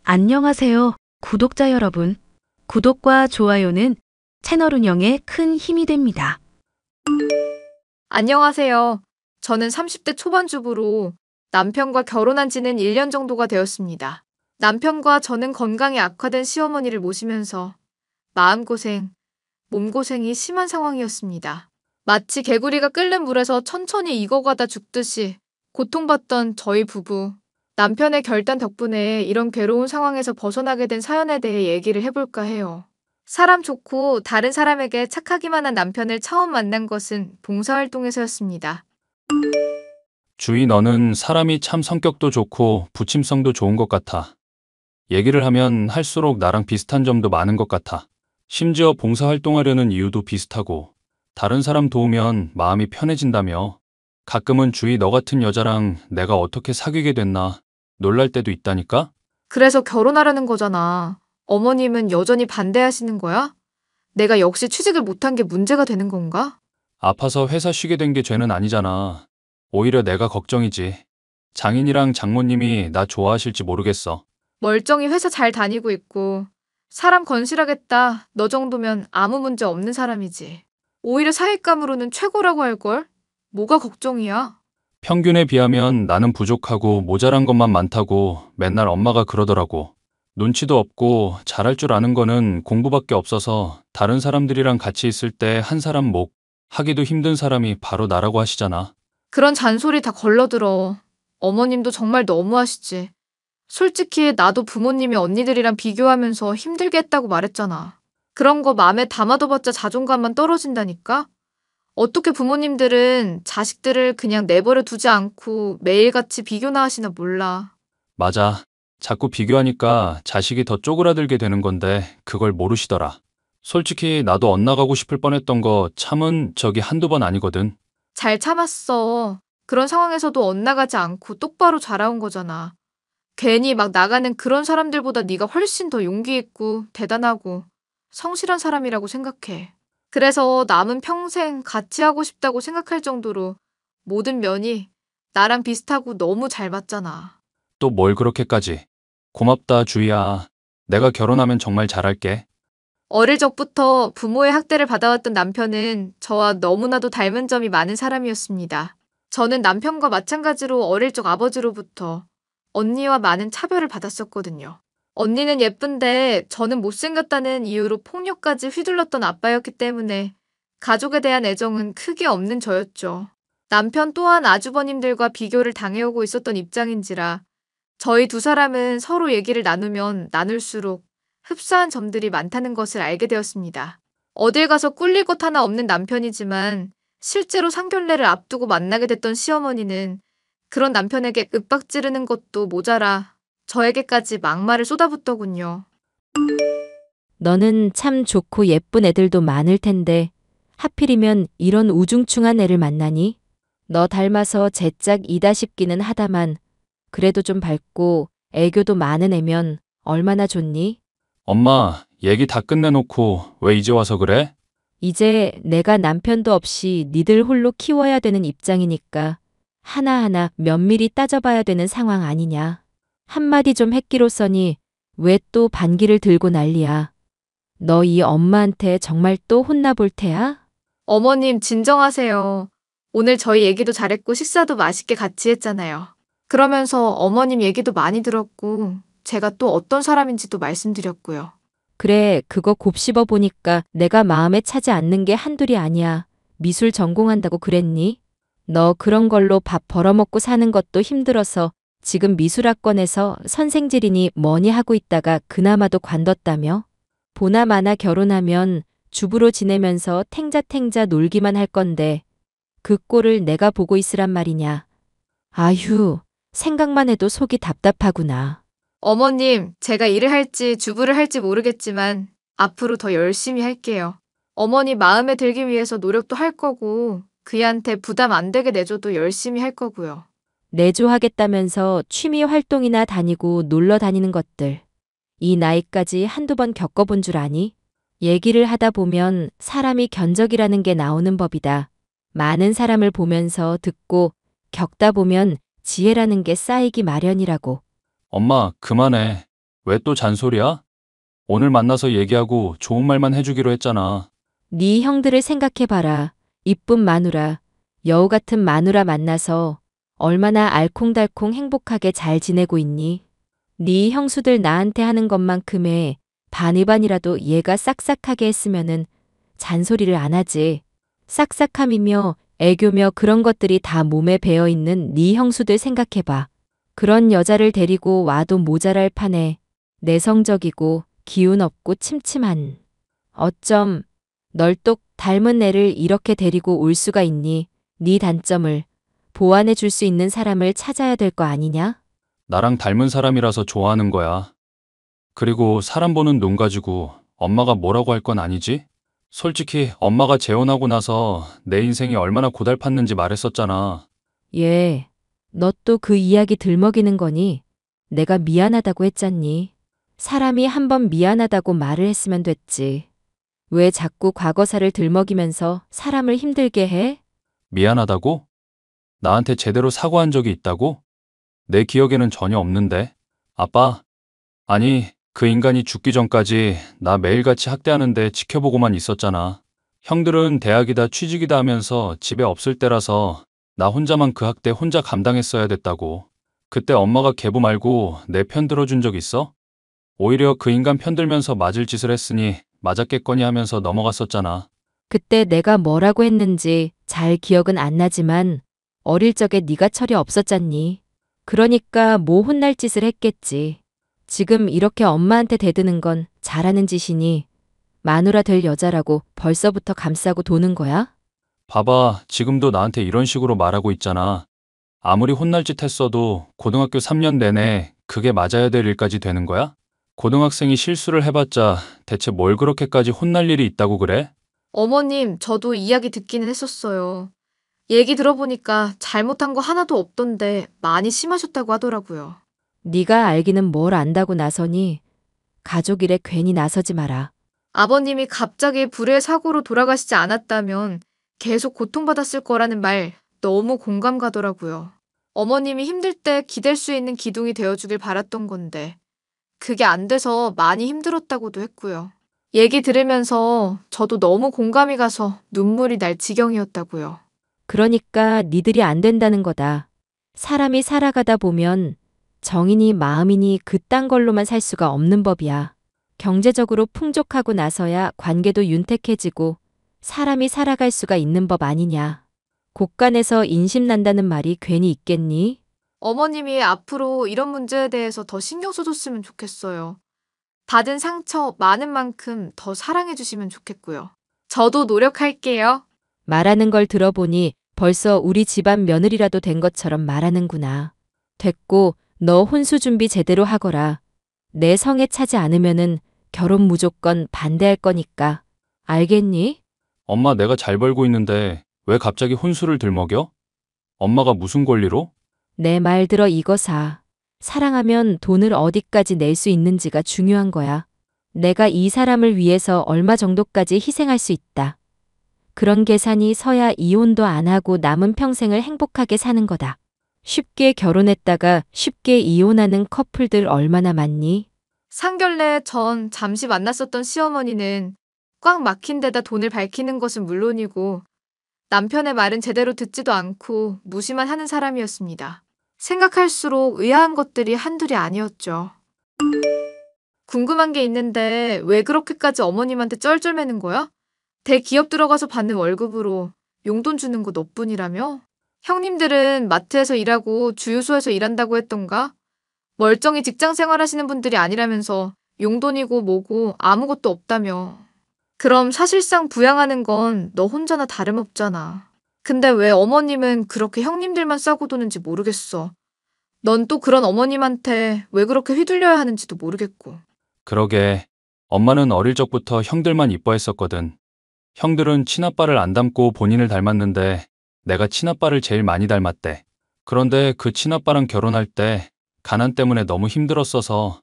안녕하세요, 구독자 여러분. 구독과 좋아요는 채널 운영에 큰 힘이 됩니다. 안녕하세요. 저는 30대 초반 주부로 남편과 결혼한 지는 1년 정도가 되었습니다. 남편과 저는 건강이 악화된 시어머니를 모시면서 마음고생, 몸고생이 심한 상황이었습니다. 마치 개구리가 끓는 물에서 천천히 익어가다 죽듯이 고통받던 저희 부부. 남편의 결단 덕분에 이런 괴로운 상황에서 벗어나게 된 사연에 대해 얘기를 해볼까 해요. 사람 좋고 다른 사람에게 착하기만 한 남편을 처음 만난 것은 봉사활동에서였습니다. 주희, 너는 사람이 참 성격도 좋고 부침성도 좋은 것 같아. 얘기를 하면 할수록 나랑 비슷한 점도 많은 것 같아. 심지어 봉사활동하려는 이유도 비슷하고, 다른 사람 도우면 마음이 편해진다며. 가끔은 주희, 너 같은 여자랑 내가 어떻게 사귀게 됐나 놀랄 때도 있다니까? 그래서 결혼하려는 거잖아. 어머님은 여전히 반대하시는 거야? 내가 역시 취직을 못한 게 문제가 되는 건가? 아파서 회사 쉬게 된 게 죄는 아니잖아. 오히려 내가 걱정이지. 장인이랑 장모님이 나 좋아하실지 모르겠어. 멀쩡히 회사 잘 다니고 있고 사람 건실하겠다. 너 정도면 아무 문제 없는 사람이지. 오히려 사윗감으로는 최고라고 할걸? 뭐가 걱정이야? 평균에 비하면 나는 부족하고 모자란 것만 많다고 맨날 엄마가 그러더라고. 눈치도 없고 잘할 줄 아는 거는 공부밖에 없어서 다른 사람들이랑 같이 있을 때 한 사람 목 하기도 힘든 사람이 바로 나라고 하시잖아. 그런 잔소리 다 걸러들어. 어머님도 정말 너무하시지. 솔직히 나도 부모님이 언니들이랑 비교하면서 힘들게 했다고 말했잖아. 그런 거 마음에 담아둬봤자 자존감만 떨어진다니까? 어떻게 부모님들은 자식들을 그냥 내버려 두지 않고 매일같이 비교나 하시나 몰라. 맞아. 자꾸 비교하니까 자식이 더 쪼그라들게 되는 건데 그걸 모르시더라. 솔직히 나도 엇나가고 싶을 뻔했던 거 참은 적이 한두 번 아니거든. 잘 참았어. 그런 상황에서도 엇나가지 않고 똑바로 자라온 거잖아. 괜히 막 나가는 그런 사람들보다 네가 훨씬 더 용기 있고 대단하고 성실한 사람이라고 생각해. 그래서 남은 평생 같이 하고 싶다고 생각할 정도로 모든 면이 나랑 비슷하고 너무 잘 맞잖아. 또 뭘 그렇게까지. 고맙다, 주희야. 내가 결혼하면 정말 잘할게. 어릴 적부터 부모의 학대를 받아왔던 남편은 저와 너무나도 닮은 점이 많은 사람이었습니다. 저는 남편과 마찬가지로 어릴 적 아버지로부터 언니와 많은 차별을 받았었거든요. 언니는 예쁜데 저는 못생겼다는 이유로 폭력까지 휘둘렀던 아빠였기 때문에 가족에 대한 애정은 크게 없는 저였죠. 남편 또한 아주버님들과 비교를 당해오고 있었던 입장인지라 저희 두 사람은 서로 얘기를 나누면 나눌수록 흡사한 점들이 많다는 것을 알게 되었습니다. 어딜 가서 꿀릴 것 하나 없는 남편이지만 실제로 상견례를 앞두고 만나게 됐던 시어머니는 그런 남편에게 윽박 지르는 것도 모자라 저에게까지 막말을 쏟아붓더군요. 너는 참 좋고 예쁜 애들도 많을 텐데 하필이면 이런 우중충한 애를 만나니? 너 닮아서 제짝이다 싶기는 하다만 그래도 좀 밝고 애교도 많은 애면 얼마나 좋니? 엄마, 얘기 다 끝내놓고 왜 이제 와서 그래? 이제 내가 남편도 없이 니들 홀로 키워야 되는 입장이니까 하나하나 면밀히 따져봐야 되는 상황 아니냐. 한마디 좀 했기로써니 왜 또 반기를 들고 난리야. 너 이 엄마한테 정말 또 혼나볼 테야? 어머님 진정하세요. 오늘 저희 얘기도 잘했고 식사도 맛있게 같이 했잖아요. 그러면서 어머님 얘기도 많이 들었고 제가 또 어떤 사람인지도 말씀드렸고요. 그래, 그거 곱씹어 보니까 내가 마음에 차지 않는 게 한둘이 아니야. 미술 전공한다고 그랬니? 너 그런 걸로 밥 벌어먹고 사는 것도 힘들어서 지금 미술학원에서 선생질이니 뭐니 하고 있다가 그나마도 관뒀다며? 보나마나 결혼하면 주부로 지내면서 탱자탱자 놀기만 할 건데 그 꼴을 내가 보고 있으란 말이냐. 아휴, 생각만 해도 속이 답답하구나. 어머님, 제가 일을 할지 주부를 할지 모르겠지만 앞으로 더 열심히 할게요. 어머니 마음에 들기 위해서 노력도 할 거고 그이한테 부담 안 되게 내줘도 열심히 할 거고요. 내조하겠다면서 취미 활동이나 다니고 놀러 다니는 것들. 이 나이까지 한두 번 겪어본 줄 아니? 얘기를 하다 보면 사람이 견적이라는 게 나오는 법이다. 많은 사람을 보면서 듣고 겪다 보면 지혜라는 게 쌓이기 마련이라고. 엄마, 그만해. 왜 또 잔소리야? 오늘 만나서 얘기하고 좋은 말만 해주기로 했잖아. 네 형들을 생각해봐라. 이쁜 마누라, 여우 같은 마누라 만나서 얼마나 알콩달콩 행복하게 잘 지내고 있니? 네 형수들 나한테 하는 것만큼의 반이반이라도 얘가 싹싹하게 했으면은 잔소리를 안 하지. 싹싹함이며 애교며 그런 것들이 다 몸에 배어 있는 네 형수들 생각해봐. 그런 여자를 데리고 와도 모자랄 판에 내성적이고 기운 없고 침침한. 어쩜 널 똑 닮은 애를 이렇게 데리고 올 수가 있니? 네 단점을 보완해 줄 수 있는 사람을 찾아야 될 거 아니냐? 나랑 닮은 사람이라서 좋아하는 거야. 그리고 사람 보는 눈 가지고 엄마가 뭐라고 할 건 아니지? 솔직히 엄마가 재혼하고 나서 내 인생이 얼마나 고달팠는지 말했었잖아. 예, 너 또 그 이야기 들먹이는 거니? 내가 미안하다고 했잖니. 사람이 한번 미안하다고 말을 했으면 됐지. 왜 자꾸 과거사를 들먹이면서 사람을 힘들게 해? 미안하다고? 나한테 제대로 사과한 적이 있다고? 내 기억에는 전혀 없는데. 아빠, 아니, 그 인간이 죽기 전까지 나 매일같이 학대하는데 지켜보고만 있었잖아. 형들은 대학이다 취직이다 하면서 집에 없을 때라서 나 혼자만 그 학대 혼자 감당했어야 됐다고. 그때 엄마가 계부 말고 내 편 들어준 적 있어? 오히려 그 인간 편 들면서 맞을 짓을 했으니 맞았겠거니 하면서 넘어갔었잖아. 그때 내가 뭐라고 했는지 잘 기억은 안 나지만 어릴 적에 네가 철이 없었잖니. 그러니까 뭐 혼날 짓을 했겠지. 지금 이렇게 엄마한테 대드는 건 잘하는 짓이니 마누라 될 여자라고 벌써부터 감싸고 도는 거야? 봐봐, 지금도 나한테 이런 식으로 말하고 있잖아. 아무리 혼날 짓 했어도 고등학교 3년 내내 그게 맞아야 될 일까지 되는 거야? 고등학생이 실수를 해봤자 대체 뭘 그렇게까지 혼날 일이 있다고 그래? 어머님, 저도 이야기 듣기는 했었어요. 얘기 들어보니까 잘못한 거 하나도 없던데 많이 심하셨다고 하더라고요. 네가 알기는 뭘 안다고 나서니 가족 일에 괜히 나서지 마라. 아버님이 갑자기 불의 사고로 돌아가시지 않았다면 계속 고통받았을 거라는 말 너무 공감 가더라고요. 어머님이 힘들 때 기댈 수 있는 기둥이 되어주길 바랐던 건데 그게 안 돼서 많이 힘들었다고도 했고요. 얘기 들으면서 저도 너무 공감이 가서 눈물이 날 지경이었다고요. 그러니까 니들이 안 된다는 거다. 사람이 살아가다 보면 정이니 마음이니 그딴 걸로만 살 수가 없는 법이야. 경제적으로 풍족하고 나서야 관계도 윤택해지고 사람이 살아갈 수가 있는 법 아니냐. 곳간에서 인심난다는 말이 괜히 있겠니? 어머님이 앞으로 이런 문제에 대해서 더 신경 써줬으면 좋겠어요. 받은 상처 많은 만큼 더 사랑해주시면 좋겠고요. 저도 노력할게요. 말하는 걸 들어보니 벌써 우리 집안 며느리라도 된 것처럼 말하는구나. 됐고 너 혼수 준비 제대로 하거라. 내 성에 차지 않으면은 결혼 무조건 반대할 거니까. 알겠니? 엄마 내가 잘 벌고 있는데 왜 갑자기 혼수를 들먹여? 엄마가 무슨 권리로? 내 말 들어 이거사. 사랑하면 돈을 어디까지 낼 수 있는지가 중요한 거야. 내가 이 사람을 위해서 얼마 정도까지 희생할 수 있다. 그런 계산이 서야 이혼도 안 하고 남은 평생을 행복하게 사는 거다. 쉽게 결혼했다가 쉽게 이혼하는 커플들 얼마나 많니? 상견례 전 잠시 만났었던 시어머니는 꽉 막힌 데다 돈을 밝히는 것은 물론이고 남편의 말은 제대로 듣지도 않고 무시만 하는 사람이었습니다. 생각할수록 의아한 것들이 한둘이 아니었죠. 궁금한 게 있는데 왜 그렇게까지 어머님한테 쩔쩔매는 거야? 대기업 들어가서 받는 월급으로 용돈 주는 거 너뿐이라며? 형님들은 마트에서 일하고 주유소에서 일한다고 했던가? 멀쩡히 직장 생활하시는 분들이 아니라면서 용돈이고 뭐고 아무것도 없다며. 그럼 사실상 부양하는 건 너 혼자나 다름없잖아. 근데 왜 어머님은 그렇게 형님들만 싸고 도는지 모르겠어. 넌 또 그런 어머님한테 왜 그렇게 휘둘려야 하는지도 모르겠고. 그러게. 엄마는 어릴 적부터 형들만 이뻐했었거든. 형들은 친아빠를 안 닮고 본인을 닮았는데 내가 친아빠를 제일 많이 닮았대. 그런데 그 친아빠랑 결혼할 때 가난 때문에 너무 힘들었어서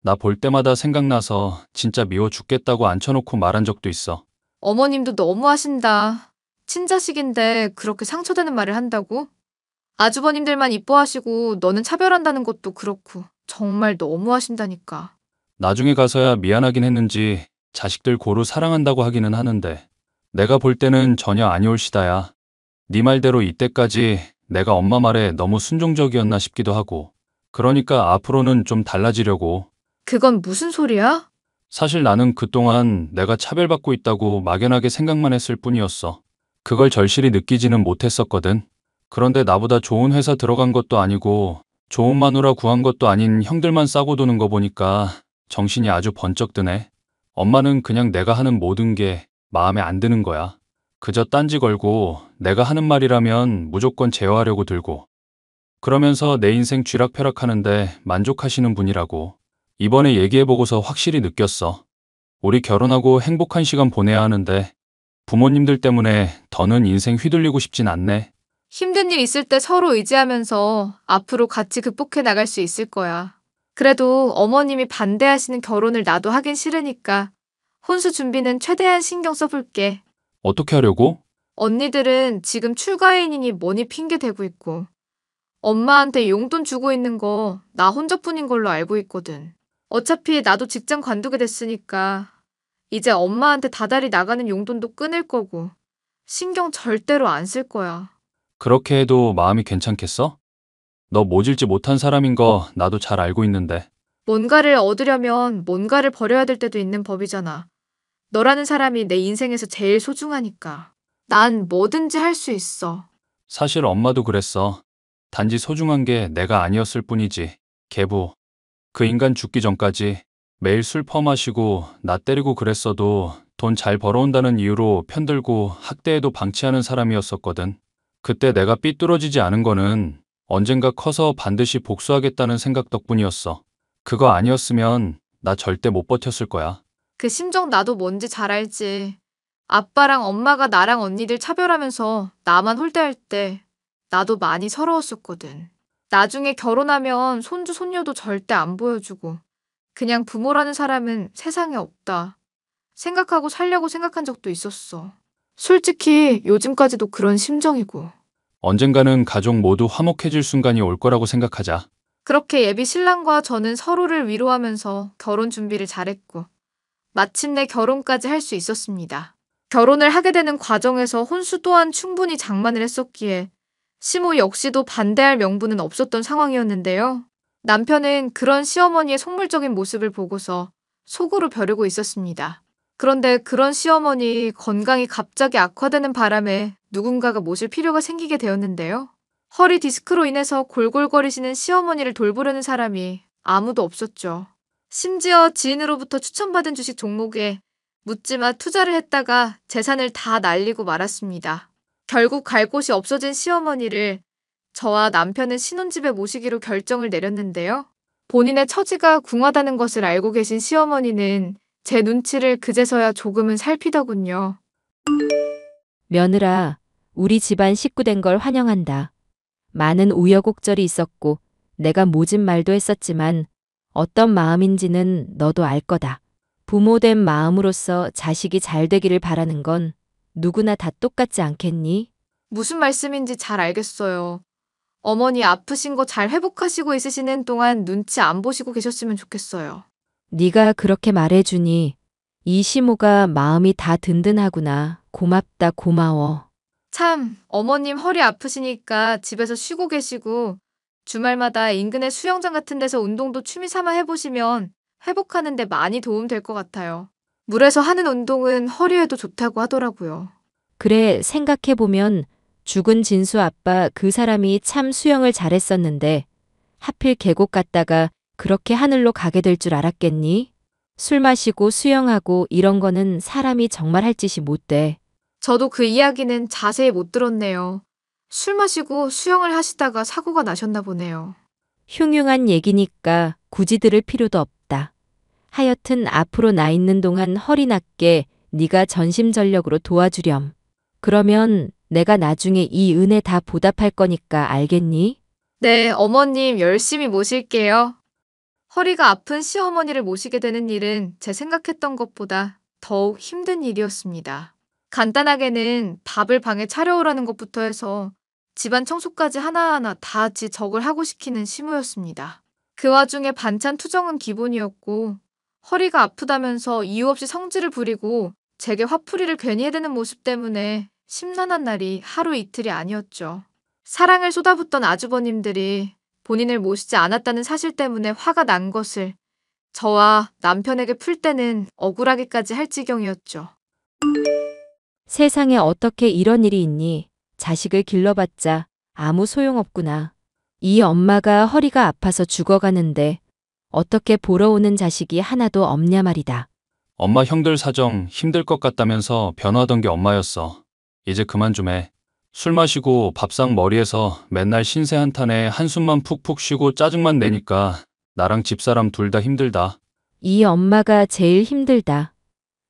나 볼 때마다 생각나서 진짜 미워 죽겠다고 앉혀놓고 말한 적도 있어. 어머님도 너무하신다. 친자식인데 그렇게 상처되는 말을 한다고? 아주버님들만 이뻐하시고 너는 차별한다는 것도 그렇고 정말 너무하신다니까. 나중에 가서야 미안하긴 했는지 자식들 고루 사랑한다고 하기는 하는데 내가 볼 때는 전혀 아니올시다야. 네 말대로 이때까지 내가 엄마 말에 너무 순종적이었나 싶기도 하고. 그러니까 앞으로는 좀 달라지려고. 그건 무슨 소리야? 사실 나는 그동안 내가 차별받고 있다고 막연하게 생각만 했을 뿐이었어. 그걸 절실히 느끼지는 못했었거든. 그런데 나보다 좋은 회사 들어간 것도 아니고 좋은 마누라 구한 것도 아닌 형들만 싸고 도는 거 보니까 정신이 아주 번쩍 드네. 엄마는 그냥 내가 하는 모든 게 마음에 안 드는 거야. 그저 딴지 걸고 내가 하는 말이라면 무조건 제어하려고 들고. 그러면서 내 인생 쥐락펴락하는데 만족하시는 분이라고. 이번에 얘기해보고서 확실히 느꼈어. 우리 결혼하고 행복한 시간 보내야 하는데 부모님들 때문에 더는 인생 휘둘리고 싶진 않네. 힘든 일 있을 때 서로 의지하면서 앞으로 같이 극복해 나갈 수 있을 거야. 그래도 어머님이 반대하시는 결혼을 나도 하긴 싫으니까 혼수 준비는 최대한 신경 써볼게. 어떻게 하려고? 언니들은 지금 출가인이니 뭐니 핑계 대고 있고 엄마한테 용돈 주고 있는 거 나 혼자뿐인 걸로 알고 있거든. 어차피 나도 직장 관두게 됐으니까 이제 엄마한테 다달이 나가는 용돈도 끊을 거고 신경 절대로 안 쓸 거야. 그렇게 해도 마음이 괜찮겠어? 너 모질지 못한 사람인 거 나도 잘 알고 있는데. 뭔가를 얻으려면 뭔가를 버려야 될 때도 있는 법이잖아. 너라는 사람이 내 인생에서 제일 소중하니까. 난 뭐든지 할 수 있어. 사실 엄마도 그랬어. 단지 소중한 게 내가 아니었을 뿐이지. 계부. 그 인간 죽기 전까지 매일 술 퍼마시고 나 때리고 그랬어도 돈 잘 벌어온다는 이유로 편들고 학대해도 방치하는 사람이었었거든. 그때 내가 삐뚤어지지 않은 거는 언젠가 커서 반드시 복수하겠다는 생각 덕분이었어. 그거 아니었으면 나 절대 못 버텼을 거야. 그 심정 나도 뭔지 잘 알지. 아빠랑 엄마가 나랑 언니들 차별하면서 나만 홀대할 때 나도 많이 서러웠었거든. 나중에 결혼하면 손주 손녀도 절대 안 보여주고 그냥 부모라는 사람은 세상에 없다 생각하고 살려고 생각한 적도 있었어. 솔직히 요즘까지도 그런 심정이고. 언젠가는 가족 모두 화목해질 순간이 올 거라고 생각하자. 그렇게 예비 신랑과 저는 서로를 위로하면서 결혼 준비를 잘했고 마침내 결혼까지 할 수 있었습니다. 결혼을 하게 되는 과정에서 혼수 또한 충분히 장만을 했었기에 시모 역시도 반대할 명분은 없었던 상황이었는데요. 남편은 그런 시어머니의 속물적인 모습을 보고서 속으로 벼르고 있었습니다. 그런데 그런 시어머니 건강이 갑자기 악화되는 바람에 누군가가 모실 필요가 생기게 되었는데요. 허리 디스크로 인해서 골골거리시는 시어머니를 돌보려는 사람이 아무도 없었죠. 심지어 지인으로부터 추천받은 주식 종목에 묻지마 투자를 했다가 재산을 다 날리고 말았습니다. 결국 갈 곳이 없어진 시어머니를 저와 남편은 신혼집에 모시기로 결정을 내렸는데요. 본인의 처지가 궁하다는 것을 알고 계신 시어머니는 제 눈치를 그제서야 조금은 살피더군요. 며느라, 우리 집안 식구 된 걸 환영한다. 많은 우여곡절이 있었고 내가 모진 말도 했었지만 어떤 마음인지는 너도 알 거다. 부모된 마음으로서 자식이 잘 되기를 바라는 건 누구나 다 똑같지 않겠니? 무슨 말씀인지 잘 알겠어요. 어머니 아프신 거 잘 회복하시고 있으시는 동안 눈치 안 보시고 계셨으면 좋겠어요. 네가 그렇게 말해주니 이 시모가 마음이 다 든든하구나. 고맙다, 고마워. 참, 어머님 허리 아프시니까 집에서 쉬고 계시고 주말마다 인근의 수영장 같은 데서 운동도 취미 삼아 해보시면 회복하는 데 많이 도움 될 것 같아요. 물에서 하는 운동은 허리에도 좋다고 하더라고요. 그래, 생각해보면 죽은 진수 아빠 그 사람이 참 수영을 잘했었는데 하필 계곡 갔다가 그렇게 하늘로 가게 될 줄 알았겠니? 술 마시고 수영하고 이런 거는 사람이 정말 할 짓이 못 돼. 저도 그 이야기는 자세히 못 들었네요. 술 마시고 수영을 하시다가 사고가 나셨나 보네요. 흉흉한 얘기니까 굳이 들을 필요도 없다. 하여튼 앞으로 나 있는 동안 허리 낫게 네가 전심전력으로 도와주렴. 그러면 내가 나중에 이 은혜 다 보답할 거니까 알겠니? 네, 어머님 열심히 모실게요. 허리가 아픈 시어머니를 모시게 되는 일은 제 생각했던 것보다 더욱 힘든 일이었습니다. 간단하게는 밥을 방에 차려오라는 것부터 해서 집안 청소까지 하나하나 다 지적을 하고 시키는 시무였습니다. 그 와중에 반찬 투정은 기본이었고 허리가 아프다면서 이유 없이 성질을 부리고 제게 화풀이를 괜히 해대는 모습 때문에 심란한 날이 하루 이틀이 아니었죠. 사랑을 쏟아붓던 아주버님들이 본인을 모시지 않았다는 사실 때문에 화가 난 것을 저와 남편에게 풀 때는 억울하기까지 할 지경이었죠. 세상에 어떻게 이런 일이 있니? 자식을 길러봤자 아무 소용없구나. 이 엄마가 허리가 아파서 죽어가는데 어떻게 보러 오는 자식이 하나도 없냐 말이다. 엄마 형들 사정 힘들 것 같다면서 변호하던 게 엄마였어. 이제 그만 좀 해. 술 마시고 밥상 머리에서 맨날 신세 한탄에 한숨만 푹푹 쉬고 짜증만 내니까 나랑 집사람 둘 다 힘들다. 이 엄마가 제일 힘들다.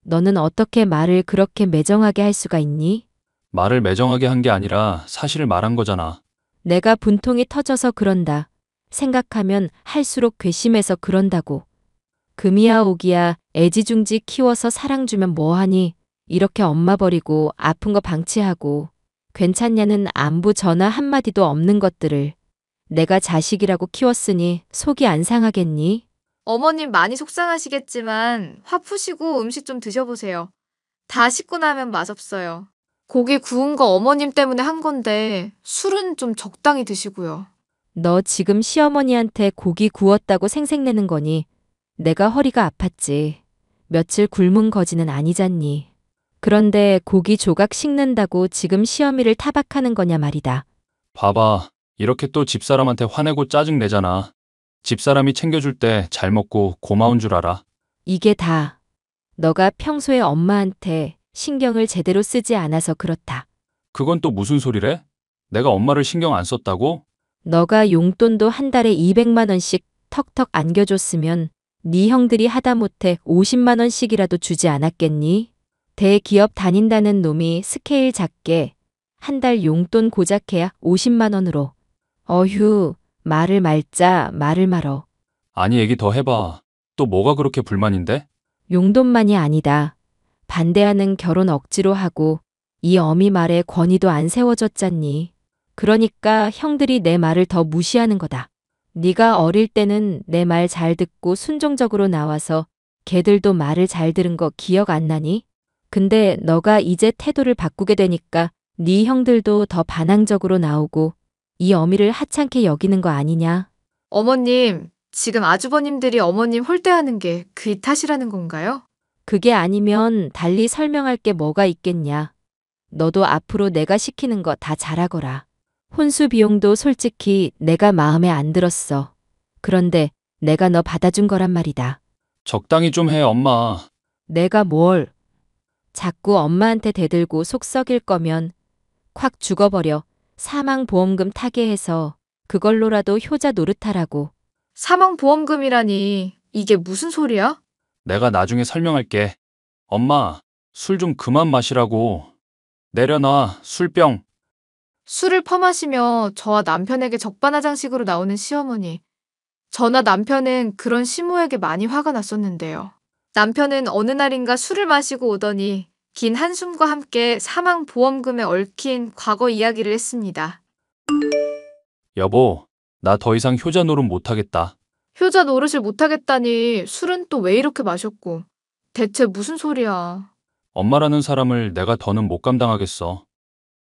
너는 어떻게 말을 그렇게 매정하게 할 수가 있니? 말을 매정하게 한 게 아니라 사실을 말한 거잖아. 내가 분통이 터져서 그런다. 생각하면 할수록 괘씸해서 그런다고. 금이야 오기야 애지중지 키워서 사랑 주면 뭐하니? 이렇게 엄마 버리고 아픈 거 방치하고 괜찮냐는 안부 전화 한마디도 없는 것들을 내가 자식이라고 키웠으니 속이 안 상하겠니? 어머님 많이 속상하시겠지만 화 푸시고 음식 좀 드셔보세요. 다 식고 나면 맛없어요. 고기 구운 거 어머님 때문에 한 건데 술은 좀 적당히 드시고요. 너 지금 시어머니한테 고기 구웠다고 생색내는 거니? 내가 허리가 아팠지. 며칠 굶은 거지는 아니잖니. 그런데 고기 조각 식는다고 지금 시어미를 타박하는 거냐 말이다. 봐봐. 이렇게 또 집사람한테 화내고 짜증 내잖아. 집사람이 챙겨줄 때 잘 먹고 고마운 줄 알아. 이게 다 너가 평소에 엄마한테 신경을 제대로 쓰지 않아서 그렇다. 그건 또 무슨 소리래? 내가 엄마를 신경 안 썼다고? 너가 용돈도 한 달에 200만 원씩 턱턱 안겨줬으면 네 형들이 하다못해 50만 원씩이라도 주지 않았겠니? 대기업 다닌다는 놈이 스케일 작게 한 달 용돈 고작해야 50만 원으로. 어휴, 말을 말어. 아니 얘기 더 해봐. 또 뭐가 그렇게 불만인데? 용돈만이 아니다. 반대하는 결혼 억지로 하고 이 어미 말에 권위도 안 세워졌잖니. 그러니까 형들이 내 말을 더 무시하는 거다. 네가 어릴 때는 내 말 잘 듣고 순종적으로 나와서 걔들도 말을 잘 들은 거 기억 안 나니? 근데 너가 이제 태도를 바꾸게 되니까 네 형들도 더 반항적으로 나오고 이 어미를 하찮게 여기는 거 아니냐? 어머님, 지금 아주버님들이 어머님 홀대하는 게 그 탓이라는 건가요? 그게 아니면 달리 설명할 게 뭐가 있겠냐. 너도 앞으로 내가 시키는 거 다 잘하거라. 혼수 비용도 솔직히 내가 마음에 안 들었어. 그런데 내가 너 받아준 거란 말이다. 적당히 좀 해, 엄마. 내가 뭘. 자꾸 엄마한테 대들고 속 썩일 거면 콱 죽어버려. 사망보험금 타게 해서 그걸로라도 효자 노릇하라고. 사망보험금이라니 이게 무슨 소리야? 내가 나중에 설명할게. 엄마, 술 좀 그만 마시라고. 내려놔, 술병. 술을 퍼마시며 저와 남편에게 적반하장식으로 나오는 시어머니. 저나 남편은 그런 시모에게 많이 화가 났었는데요. 남편은 어느 날인가 술을 마시고 오더니 긴 한숨과 함께 사망보험금에 얽힌 과거 이야기를 했습니다. 여보, 나 더 이상 효자 노릇 못하겠다. 효자 노릇을 못하겠다니 술은 또 왜 이렇게 마셨고. 대체 무슨 소리야. 엄마라는 사람을 내가 더는 못 감당하겠어.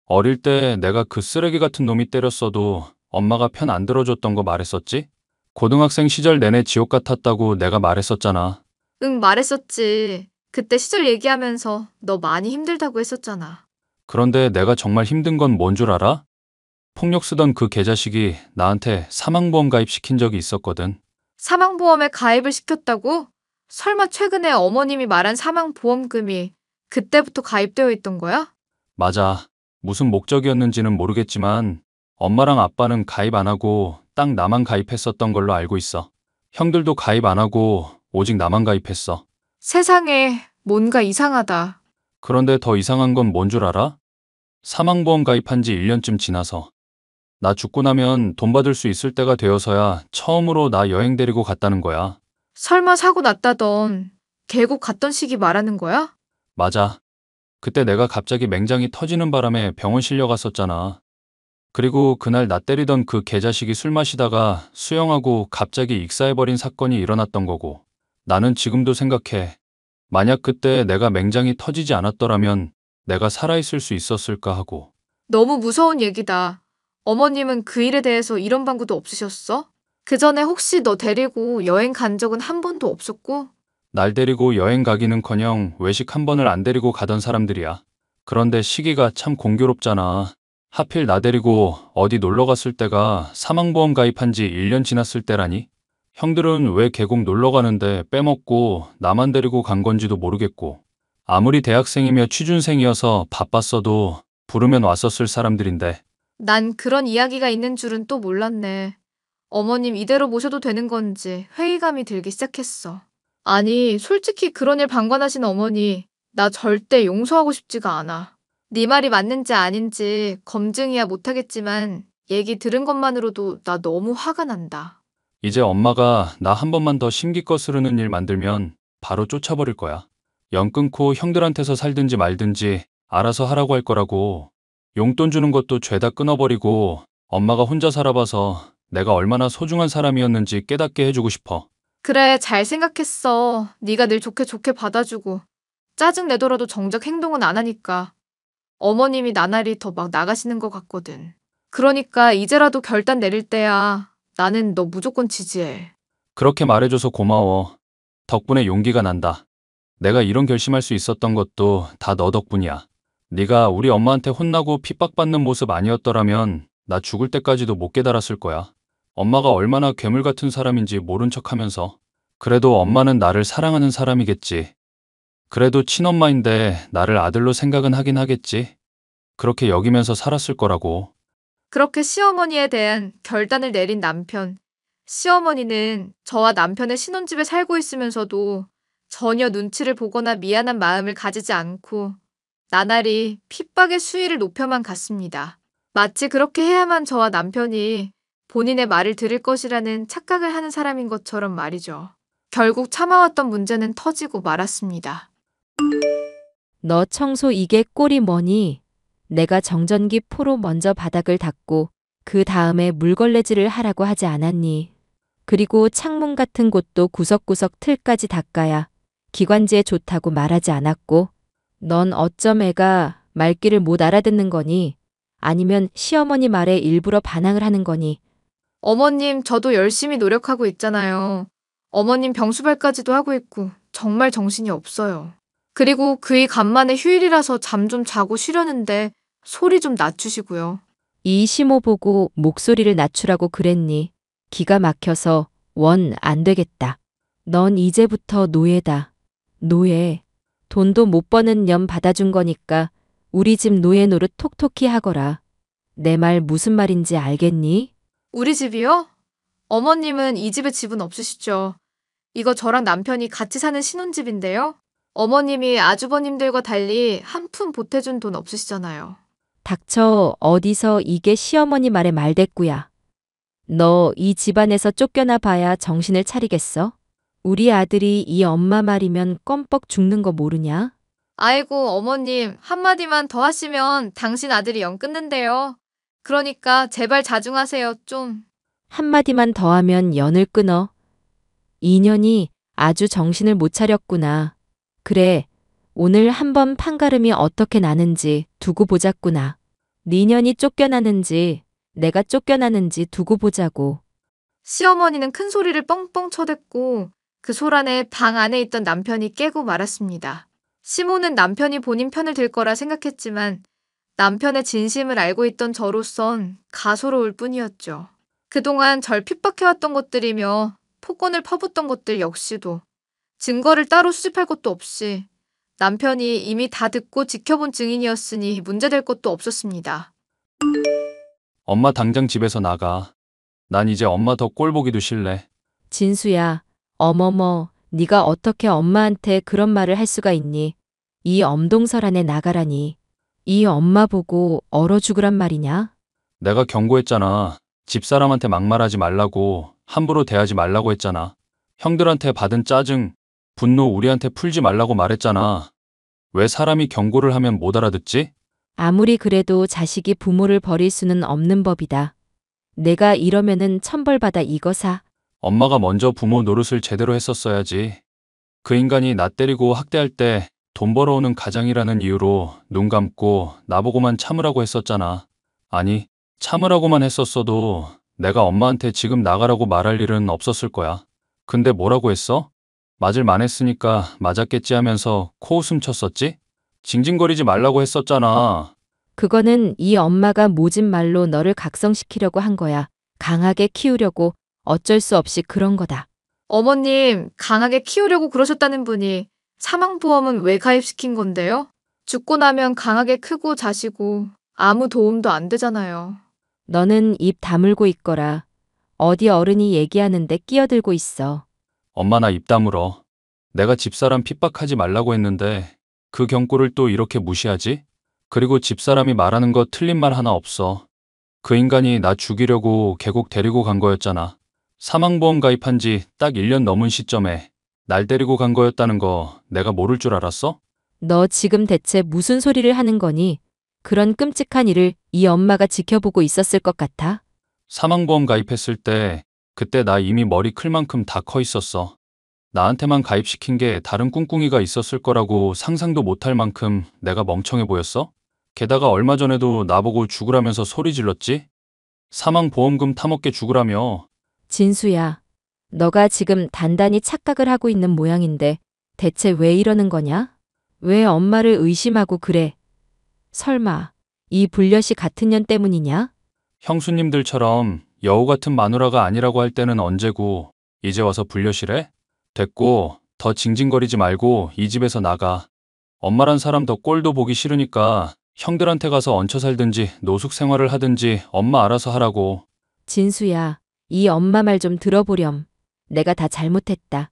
어릴 때 내가 그 쓰레기 같은 놈이 때렸어도 엄마가 편 안 들어줬던 거 말했었지? 고등학생 시절 내내 지옥 같았다고 내가 말했었잖아. 응, 말했었지. 그때 시절 얘기하면서 너 많이 힘들다고 했었잖아. 그런데 내가 정말 힘든 건 뭔 줄 알아? 폭력 쓰던 그 개자식이 나한테 사망보험 가입시킨 적이 있었거든. 사망보험에 가입을 시켰다고? 설마 최근에 어머님이 말한 사망보험금이 그때부터 가입되어 있던 거야? 맞아. 무슨 목적이었는지는 모르겠지만 엄마랑 아빠는 가입 안 하고 딱 나만 가입했었던 걸로 알고 있어. 형들도 가입 안 하고 오직 나만 가입했어. 세상에 뭔가 이상하다. 그런데 더 이상한 건 뭔 줄 알아? 사망보험 가입한 지 1년쯤 지나서 나 죽고 나면 돈 받을 수 있을 때가 되어서야 처음으로 나 여행 데리고 갔다는 거야. 설마 사고 났다던 계곡 갔던 시기 말하는 거야? 맞아. 그때 내가 갑자기 맹장이 터지는 바람에 병원 실려갔었잖아. 그리고 그날 나 때리던 그 개자식이 술 마시다가 수영하고 갑자기 익사해버린 사건이 일어났던 거고. 나는 지금도 생각해. 만약 그때 내가 맹장이 터지지 않았더라면 내가 살아있을 수 있었을까 하고. 너무 무서운 얘기다. 어머님은 그 일에 대해서 이런 방구도 없으셨어? 그 전에 혹시 너 데리고 여행 간 적은 한 번도 없었고? 날 데리고 여행 가기는커녕 외식 한 번을 안 데리고 가던 사람들이야. 그런데 시기가 참 공교롭잖아. 하필 나 데리고 어디 놀러 갔을 때가 사망보험 가입한 지 1년 지났을 때라니? 형들은 왜 계곡 놀러 가는데 빼먹고 나만 데리고 간 건지도 모르겠고. 아무리 대학생이며 취준생이어서 바빴어도 부르면 왔었을 사람들인데. 난 그런 이야기가 있는 줄은 또 몰랐네. 어머님 이대로 모셔도 되는 건지 회의감이 들기 시작했어. 아니, 솔직히 그런 일 방관하신 어머니, 나 절대 용서하고 싶지가 않아. 네 말이 맞는지 아닌지 검증이야 못하겠지만 얘기 들은 것만으로도 나 너무 화가 난다. 이제 엄마가 나 한 번만 더 심기 거스르는 일 만들면 바로 쫓아버릴 거야. 연 끊고 형들한테서 살든지 말든지 알아서 하라고 할 거라고. 용돈 주는 것도 죄다 끊어버리고 엄마가 혼자 살아봐서 내가 얼마나 소중한 사람이었는지 깨닫게 해주고 싶어. 그래, 잘 생각했어. 네가 늘 좋게 좋게 받아주고 짜증 내더라도 정작 행동은 안 하니까 어머님이 나날이 더 막 나가시는 것 같거든. 그러니까 이제라도 결단 내릴 때야. 나는 너 무조건 지지해. 그렇게 말해줘서 고마워. 덕분에 용기가 난다. 내가 이런 결심할 수 있었던 것도 다 너 덕분이야. 네가 우리 엄마한테 혼나고 핍박받는 모습 아니었더라면 나 죽을 때까지도 못 깨달았을 거야. 엄마가 얼마나 괴물 같은 사람인지 모른 척하면서. 그래도 엄마는 나를 사랑하는 사람이겠지. 그래도 친엄마인데 나를 아들로 생각은 하긴 하겠지. 그렇게 여기면서 살았을 거라고. 그렇게 시어머니에 대한 결단을 내린 남편. 시어머니는 저와 남편의 신혼집에 살고 있으면서도 전혀 눈치를 보거나 미안한 마음을 가지지 않고 나날이 핍박의 수위를 높여만 갔습니다. 마치 그렇게 해야만 저와 남편이 본인의 말을 들을 것이라는 착각을 하는 사람인 것처럼 말이죠. 결국 참아왔던 문제는 터지고 말았습니다. 너 청소 이게 꼴이 뭐니? 내가 정전기 포로 먼저 바닥을 닦고 그 다음에 물걸레질을 하라고 하지 않았니? 그리고 창문 같은 곳도 구석구석 틀까지 닦아야 기관지에 좋다고 말하지 않았고? 넌 어쩜 애가 말귀를 못 알아듣는 거니? 아니면 시어머니 말에 일부러 반항을 하는 거니? 어머님, 저도 열심히 노력하고 있잖아요. 어머님 병수발까지도 하고 있고 정말 정신이 없어요. 그리고 그이 간만에 휴일이라서 잠 좀 자고 쉬려는데 소리 좀 낮추시고요. 이 시모 보고 목소리를 낮추라고 그랬니? 기가 막혀서 원 안 되겠다. 넌 이제부터 노예다. 노예. 돈도 못 버는 년 받아준 거니까 우리 집 노예 노릇 톡톡히 하거라. 내 말 무슨 말인지 알겠니? 우리 집이요? 어머님은 이 집에 집은 없으시죠? 이거 저랑 남편이 같이 사는 신혼집인데요. 어머님이 아주버님들과 달리 한 푼 보태준 돈 없으시잖아요. 닥쳐. 어디서 이게 시어머니 말에 말대꾸야. 너 이 집안에서 쫓겨나 봐야 정신을 차리겠어? 우리 아들이 이 엄마 말이면 껌뻑 죽는 거 모르냐? 아이고, 어머님, 한마디만 더 하시면 당신 아들이 연 끊는데요. 그러니까 제발 자중하세요, 좀. 한마디만 더 하면 연을 끊어. 인연이 아주 정신을 못 차렸구나. 그래, 오늘 한번 판가름이 어떻게 나는지 두고 보자꾸나. 네 년이 쫓겨나는지 내가 쫓겨나는지 두고 보자고. 시어머니는 큰 소리를 뻥뻥 쳐댔고 그 소란에 방 안에 있던 남편이 깨고 말았습니다. 시모는 남편이 본인 편을 들 거라 생각했지만 남편의 진심을 알고 있던 저로선 가소로울 뿐이었죠. 그동안 절 핍박해왔던 것들이며 폭언을 퍼붓던 것들 역시도 증거를 따로 수집할 것도 없이 남편이 이미 다 듣고 지켜본 증인이었으니 문제될 것도 없었습니다. 엄마 당장 집에서 나가. 난 이제 엄마 더 꼴 보기도 싫래. 진수야, 어머머, 네가 어떻게 엄마한테 그런 말을 할 수가 있니? 이 엄동설 안에 나가라니. 이 엄마 보고 얼어 죽으란 말이냐? 내가 경고했잖아. 집사람한테 막말하지 말라고, 함부로 대하지 말라고 했잖아. 형들한테 받은 짜증, 분노 우리한테 풀지 말라고 말했잖아. 왜 사람이 경고를 하면 못 알아듣지? 아무리 그래도 자식이 부모를 버릴 수는 없는 법이다. 내가 이러면은 천벌받아 이거사. 엄마가 먼저 부모 노릇을 제대로 했었어야지. 그 인간이 나 때리고 학대할 때 돈 벌어오는 가장이라는 이유로 눈 감고 나보고만 참으라고 했었잖아. 아니, 참으라고만 했었어도 내가 엄마한테 지금 나가라고 말할 일은 없었을 거야. 근데 뭐라고 했어? 맞을 만했으니까 맞았겠지 하면서 코웃음 쳤었지? 징징거리지 말라고 했었잖아. 그거는 이 엄마가 모진 말로 너를 각성시키려고 한 거야. 강하게 키우려고 어쩔 수 없이 그런 거다. 어머님, 강하게 키우려고 그러셨다는 분이 사망보험은 왜 가입시킨 건데요? 죽고 나면 강하게 크고 자시고 아무 도움도 안 되잖아요. 너는 입 다물고 있거라. 어디 어른이 얘기하는데 끼어들고 있어. 엄마 나 입 다물어. 내가 집사람 핍박하지 말라고 했는데 그 경고를 또 이렇게 무시하지? 그리고 집사람이 말하는 거 틀린 말 하나 없어. 그 인간이 나 죽이려고 계곡 데리고 간 거였잖아. 사망보험 가입한 지 딱 1년 넘은 시점에 날 데리고 간 거였다는 거 내가 모를 줄 알았어? 너 지금 대체 무슨 소리를 하는 거니? 그런 끔찍한 일을 이 엄마가 지켜보고 있었을 것 같아? 사망보험 가입했을 때 그때 나 이미 머리 클 만큼 다 커 있었어. 나한테만 가입시킨 게 다른 꿍꿍이가 있었을 거라고 상상도 못할 만큼 내가 멍청해 보였어? 게다가 얼마 전에도 나보고 죽으라면서 소리 질렀지? 사망보험금 타먹게 죽으라며. 진수야, 너가 지금 단단히 착각을 하고 있는 모양인데 대체 왜 이러는 거냐? 왜 엄마를 의심하고 그래? 설마 이 불려시 같은 년 때문이냐? 형수님들처럼 여우 같은 마누라가 아니라고 할 때는 언제고 이제 와서 불려시래? 됐고 더 징징거리지 말고 이 집에서 나가. 엄마란 사람 더 꼴도 보기 싫으니까 형들한테 가서 얹혀 살든지 노숙 생활을 하든지 엄마 알아서 하라고. 진수야, 이 엄마 말 좀 들어보렴. 내가 다 잘못했다.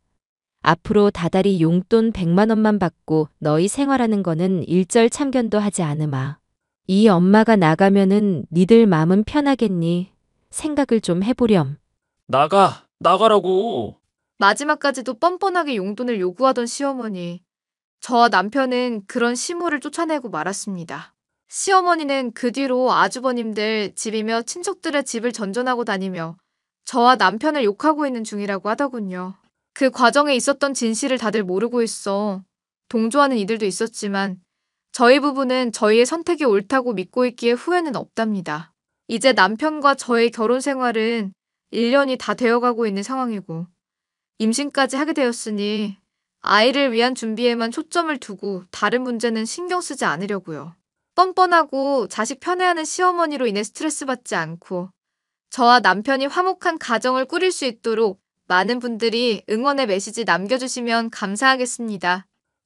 앞으로 다달이 용돈 100만 원만 받고 너희 생활하는 거는 일절 참견도 하지 않으마. 이 엄마가 나가면은 니들 마음은 편하겠니? 생각을 좀 해보렴. 나가라고. 마지막까지도 뻔뻔하게 용돈을 요구하던 시어머니. 저와 남편은 그런 시무를 쫓아내고 말았습니다. 시어머니는 그 뒤로 아주버님들 집이며 친척들의 집을 전전하고 다니며 저와 남편을 욕하고 있는 중이라고 하더군요. 그 과정에 있었던 진실을 다들 모르고 있어 동조하는 이들도 있었지만 저희 부부는 저희의 선택이 옳다고 믿고 있기에 후회는 없답니다. 이제 남편과 저의 결혼 생활은 1년이 다 되어가고 있는 상황이고 임신까지 하게 되었으니 아이를 위한 준비에만 초점을 두고 다른 문제는 신경 쓰지 않으려고요. 뻔뻔하고 자식 편애하는 시어머니로 인해 스트레스 받지 않고 저와 남편이 화목한 가정을 꾸릴 수 있도록 많은 분들이 응원의 메시지 남겨주시면 감사하겠습니다.